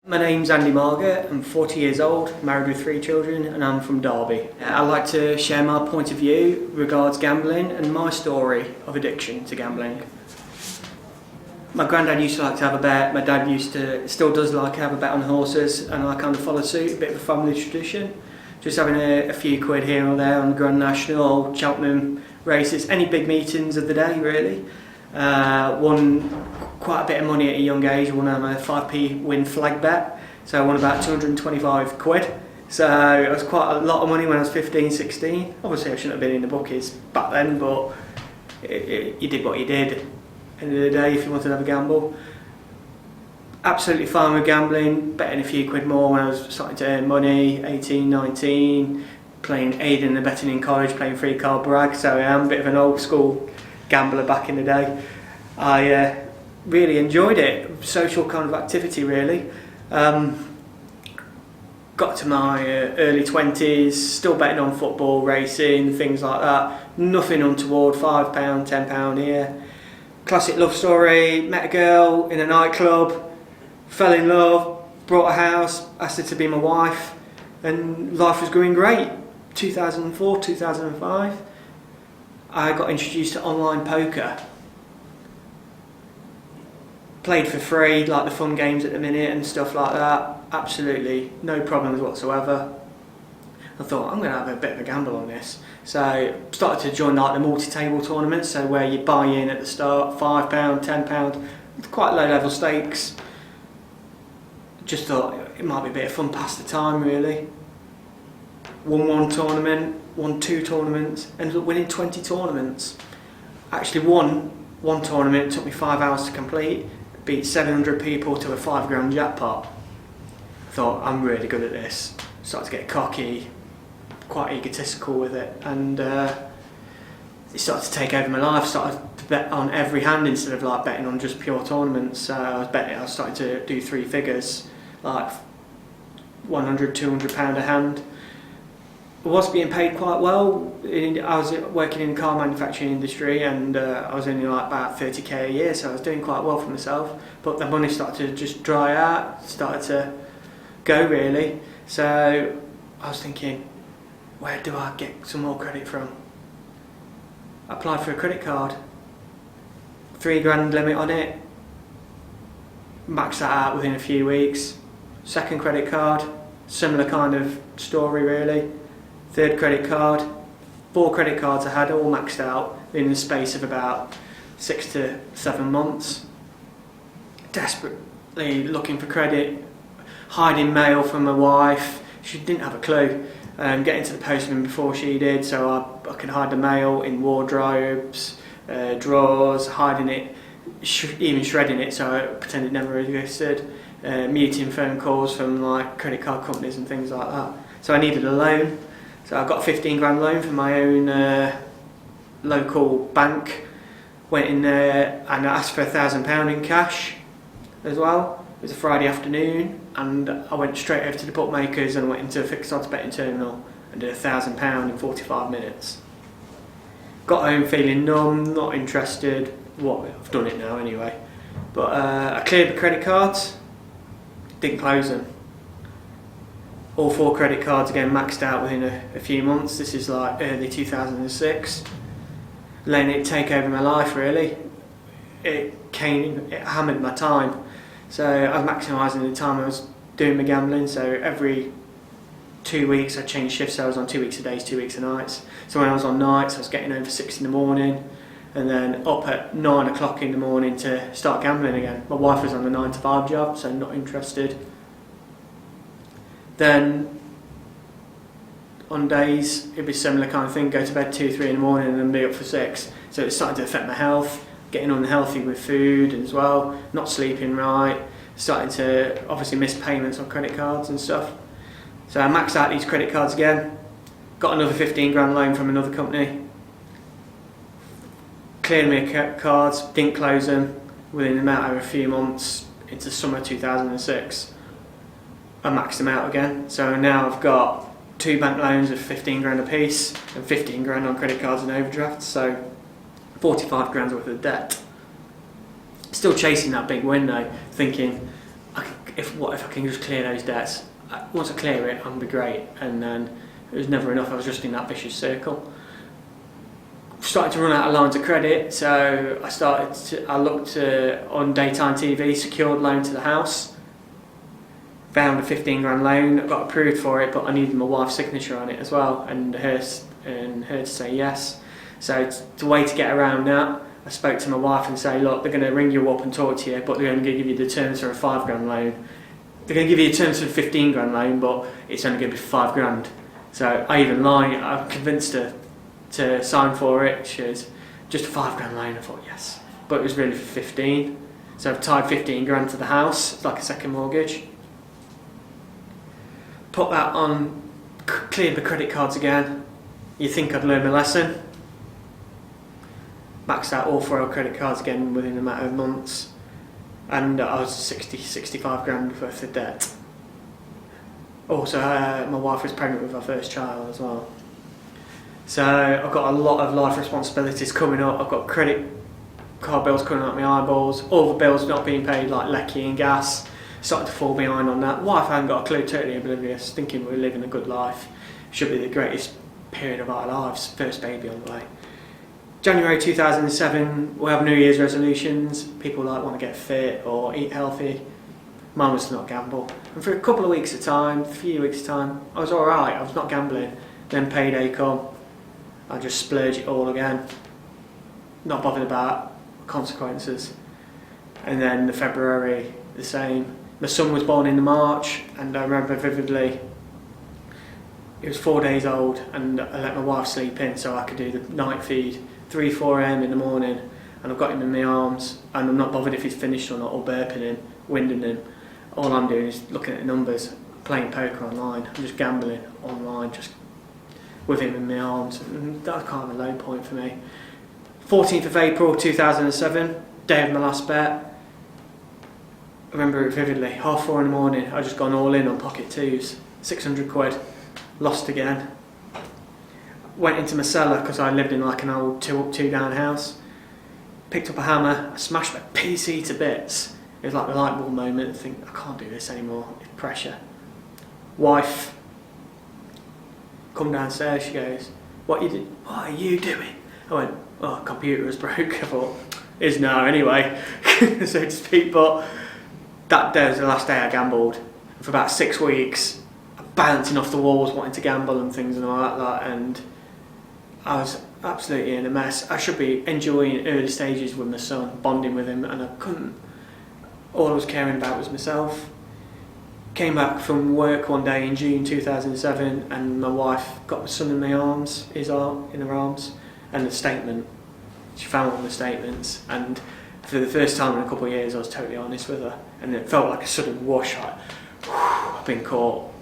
My name's Andy Margett, I'm 40 years old, married with 3 children, and I'm from Derby. I'd like to share my point of view regards gambling and my story of addiction to gambling. My granddad used to like to have a bet, my dad still does like to have a bet on horses, and I kind of follow suit, a bit of a family tradition. Just having a few quid here or there on the Grand National, Cheltenham races, any big meetings of the day really. Won quite a bit of money at a young age, won a 5p win flag bet, so I won about 225 quid. So it was quite a lot of money when I was 15, 16. Obviously I shouldn't have been in the bookies back then, but you did what you did. End of the day, if you wanted to have a gamble. Absolutely fine with gambling, betting a few quid more when I was starting to earn money, 18, 19, playing aiding and abetting in college, playing free card brag, so I am a bit of an old school gambler back in the day. I really enjoyed it, social kind of activity really. Got to my early 20s, still betting on football, racing, things like that. Nothing untoward, £5, £10 here. Classic love story, met a girl in a nightclub, fell in love, brought a house, asked her to be my wife, and life was going great. 2004, 2005. I got introduced to online poker. Played for free, like the fun games at the minute and stuff like that. Absolutely no problems whatsoever. I thought, I'm going to have a bit of a gamble on this. So started to join like the multi-table tournaments, so where you buy in at the start, £5, £10, quite low level stakes. Just thought it might be a bit of fun past the time really. Won one tournament, won 2 tournaments, ended up winning 20 tournaments. Actually won one tournament, it took me 5 hours to complete, beat 700 people to a £5 jackpot. Thought, I'm really good at this. Started to get cocky, quite egotistical with it, and it started to take over my life. Started to bet on every hand instead of like betting on just pure tournaments. I was starting to do 3 figures, like £100, £200 a hand. I was being paid quite well. I was working in the car manufacturing industry, and I was earning like about 30k a year, so I was doing quite well for myself. But the money started to just dry out, started to go really. So I was thinking, where do I get some more credit from? I applied for a credit card, £3 limit on it, maxed that out within a few weeks. Second credit card, similar kind of story really. Third credit card, 4 credit cards I had all maxed out in the space of about 6 to 7 months. Desperately looking for credit, hiding mail from my wife. She didn't have a clue. Getting to the postman before she did, so I could hide the mail in wardrobes, drawers, hiding it, even shredding it so I pretended it never existed. Muting phone calls from like credit card companies and things like that. So I needed a loan. So I got a £15 loan from my own local bank. Went in there and I asked for £1,000 in cash as well. It was a Friday afternoon, and I went straight over to the bookmakers and went into a fixed odds betting terminal and did £1,000 in 45 minutes. Got home feeling numb, not interested. I've done it now anyway. But I cleared the credit cards, didn't close them. All 4 credit cards again maxed out within a few months. This is like early 2006. Letting it take over my life really. It hammered my time. So I was maximising the time I was doing my gambling. So every 2 weeks I changed shifts. So I was on 2 weeks of days, 2 weeks of nights. So when I was on nights I was getting home for 6 in the morning and then up at 9 o'clock in the morning to start gambling again. My wife was on the 9 to 5 job, so not interested. Then on days it'd be similar kind of thing, go to bed 2, 3 in the morning and then be up for 6. So it's starting to affect my health, getting unhealthy with food as well, not sleeping right, starting to obviously miss payments on credit cards and stuff. So I maxed out these credit cards again, got another £15 loan from another company, cleared my cards, didn't close them within a matter of a few months into summer 2006. I maxed them out again, so now I've got 2 bank loans of £15 a piece and £15 on credit cards and overdrafts, so £45 worth of debt. Still chasing that big win though, thinking if I can just clear those debts. Once I clear it, I'll be great. And then it was never enough. I was just in that vicious circle. Started to run out of lines of credit, so I looked on daytime TV, secured loan to the house. Found a 15 grand loan. I got approved for it, but I needed my wife's signature on it as well, and her to say yes. So the way to get around that, I spoke to my wife and say, look, they're going to ring you up and talk to you, but they're only going to give you the terms for a 5 grand loan. They're going to give you the terms for a 15 grand loan, but it's only going to be 5 grand. So I even lied. I convinced her to sign for it. She was just a 5 grand loan. I thought yes, but it was really for 15. So I've tied 15 grand to the house. It's like a second mortgage. Put that on, cleared the credit cards again. You think I'd learned my lesson? Maxed out all 4 credit cards again within a matter of months, and I was 65 grand worth of debt. Also, my wife was pregnant with our first child as well. So I've got a lot of life responsibilities coming up. I've got credit card bills coming out my eyeballs, all the bills not being paid, like lecky and gas. Started to fall behind on that. Wife hadn't got a clue, totally oblivious, thinking we were living a good life. Should be the greatest period of our lives. First baby on the way. January 2007, we'll have New Year's resolutions. People want to get fit or eat healthy. Mine was to not gamble. And for a couple of weeks at a time, I was alright, I was not gambling. Then payday come, I just splurge it all again. Not bothered about consequences. And then the February, the same. My son was born in the March, and I remember vividly, he was 4 days old, and I let my wife sleep in so I could do the night feed, 3-4 a.m. in the morning, and I've got him in my arms, and I'm not bothered if he's finished or not, or burping him, winding him. All I'm doing is looking at the numbers, playing poker online. I'm just gambling online, just with him in my arms, and that was kind of a low point for me. 14th of April 2007, day of my last bet. I remember it vividly, 4:30 in the morning, I just gone all in on pocket twos, 600 quid, lost again. Went into my cellar because I lived in like an old 2 up, 2 down house. Picked up a hammer, I smashed my PC to bits. It was like the light bulb moment, I think, I can't do this anymore, it's pressure. Wife, come downstairs, she goes, what are you doing? I went, oh, computer was broke. I thought, is now anyway, so to speak, but that day was the last day I gambled. For about 6 weeks, bouncing off the walls, wanting to gamble and things and all that, and I was absolutely in a mess. I should be enjoying early stages with my son, bonding with him, and I couldn't. All I was caring about was myself. Came back from work one day in June 2007, and my wife got my son in my arms, in her arms, and the statement. She found one of the statements, and for the first time in a couple of years, I was totally honest with her, and it felt like a sudden wash, like, I've been caught.